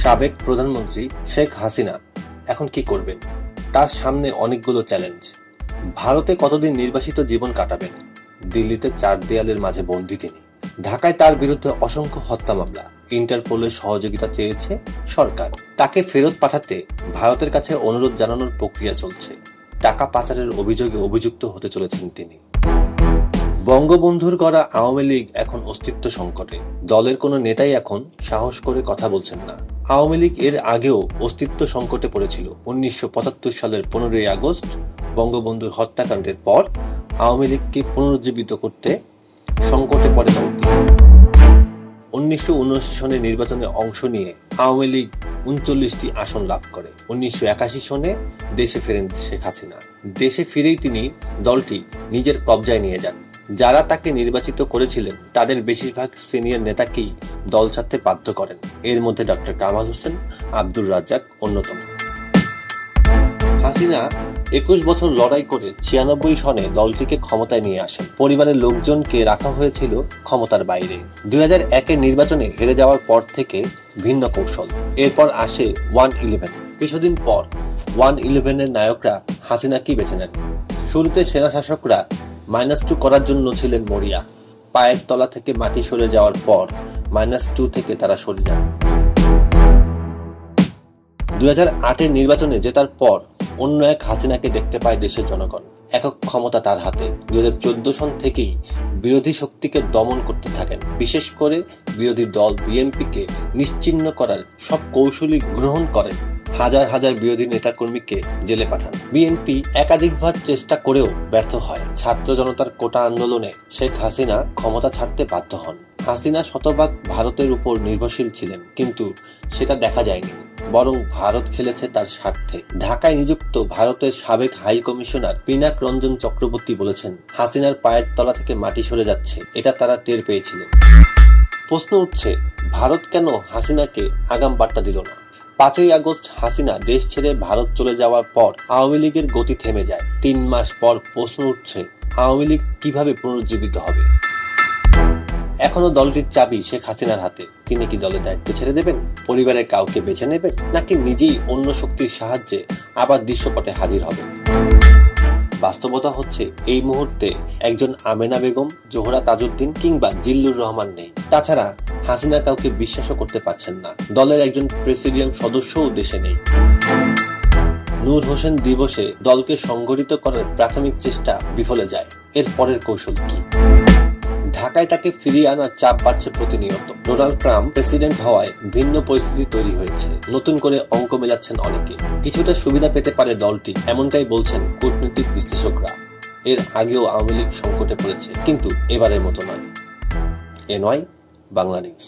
সাবেক প্রধানমন্ত্রী শেখ হাসিনা এখন কি করবেন? তার সামনে অনেকগুলো চ্যালেঞ্জ। ভারতে কতদিন নির্বাসিত জীবন কাটাবেন? দিল্লিতে চার দেয়ালের মাঝে বন্দী তিনি। ঢাকায় তার বিরুদ্ধে অসংখ্য হত্যা মামলা। ইন্টারপোলের সহযোগিতা চেয়েছে সরকার। তাকে ফেরত পাঠাতে ভারতের কাছে অনুরোধ জানানোর প্রক্রিয়া চলছে। টাকা পাচারের অভিযোগে অভিযুক্ত হতে চলেছেন তিনি। বঙ্গবন্ধুর গড়া আওয়ামী লীগ এখন অস্তিত্ব সংকটে। দলের কোনো নেতাই এখন সাহস করে কথা বলছেন না। আওয়ামী লীগ এর আগেও অস্তিত্ব সংকটে পড়েছিল। 1975 সালের 15ই আগস্ট বঙ্গবন্ধুর হত্যাকাণ্ডের পর আওয়ামী লীগকে পুনরুজ্জীবিত করতে সংকটে পড়ে দলটি। 1979 সনের নির্বাচনে অংশ নিয়ে আওয়ামী লীগ 39টি আসন লাভ করে। 1981 সনে দেশে ফেরেন শেখ হাসিনা। দেশে ফিরেই তিনি দলটি নিজের কবজায় নিয়ে যান। যারা তাকে নির্বাচিত করেছিলেন তাদের বেশিরভাগ সিনিয়র নেতাকেই দল ছাড়তে বাধ্য করেন। এর মধ্যে ডক্টর কামাল হোসেন, আব্দুর রাজ্জাক অন্যতম। হাসিনা 21 বছর লড়াই করে 96 সনে দলটিকে ক্ষমতায় নিয়ে আসেন। পরিবারের লোকজনকে রাখা হয়েছিল ক্ষমতার বাইরে। 2001-এর নির্বাচনে হেরে যাওয়ার পর থেকে ভিন্ন কৌশল। এরপর আসে 1-11। কিছুদিন পর 1-11-এর নায়করা হাসিনাকেই বেছে নেন। শুরুতে সেনা শাসকরা -2 করার জন্য ছিলেন মরিয়া। পায়ের তলা থেকে মাটি সরে যাওয়ার পর -2 থেকে তারা সরে যান। 2008-এর নির্বাচনে জেতার পর অন্য এক হাসিনাকে দেখতে পায় দেশের জনগণ। একক ক্ষমতা তার হাতে। 2014 সন থেকেই বিরোধী শক্তিকে দমন করতে থাকেন। বিশেষ করে বিরোধী দল বিএনপিকে নিশ্চিহ্ন করার সব কৌশলই গ্রহণ করেন। হাজার হাজার বিরোধী নেতাকর্মীকে জেলে পাঠান। বিএনপি একাধিকবার চেষ্টা করেও ব্যর্থ হয়। ছাত্র জনতার কোটা আন্দোলনে শেখ হাসিনা ক্ষমতা ছাড়তে বাধ্য হন। হাসিনা শতভাগ ভারতের উপর নির্ভরশীল ছিলেন, কিন্তু সেটা দেখা যায়নি। বরং ভারত খেলেছে তার স্বার্থে। ঢাকায় নিযুক্ত ভারতের সাবেক হাই কমিশনার পিনাক রঞ্জন চক্রবর্তী বলেছেন, হাসিনার পায়ের তলা থেকে মাটি সরে যাচ্ছে, এটা তারা টের পেয়েছিলেন। প্রশ্ন উঠছে, ভারত কেন হাসিনাকে আগাম বার্তা দিল না? 5ই আগস্ট হাসিনা দেশ ছেড়ে ভারত চলে যাওয়ার পর আওয়ামী লীগের গতি থেমে যায়। 3 মাস পর প্রশ্ন উঠছে, আওয়ামী লীগ কিভাবে পুনরুজ্জীবিত হবে? এখনো দলটির চাবি শেখ হাসিনার হাতে। তিনি কি দলের দায়িত্ব ছেড়ে দেবেন? পরিবারের কাউকে বেছে নেবেন? নাকি নিজেই অন্য শক্তির সাহায্যে আবার দৃশ্যপটে হাজির হবেন? বাস্তবতা হচ্ছে, এই মুহূর্তে একজন আমেনা বেগম, জোহরা তাজউদ্দিন কিংবা জিল্লুর রহমান নেই। তাছাড়া হাসিনা কাউকে বিশ্বাসও করতে পারছেন না। দলের একজন প্রেসিডিয়াম সদস্যও দেশে নেই। নূর হোসেন দিবসে দলকে সংগঠিত করার প্রাথমিক চেষ্টা বিফলে যায়। এর পরের কৌশল কি? ঢাকায় তাকে ফিরিয়ে আনার চাপ বাড়ছে প্রতিনিয়ত। ডোনাল্ড ট্রাম্প প্রেসিডেন্ট হওয়ায় ভিন্ন পরিস্থিতি তৈরি হয়েছে। নতুন করে অঙ্ক মেলাচ্ছেন অনেকে। কিছুটা সুবিধা পেতে পারে দলটি, এমনটাই বলছেন কূটনৈতিক বিশ্লেষকরা। এর আগেও আওয়ামী লীগ সংকটে পড়েছে, কিন্তু এবারের মতো নয়। এ নয় বাংলা নিউজ।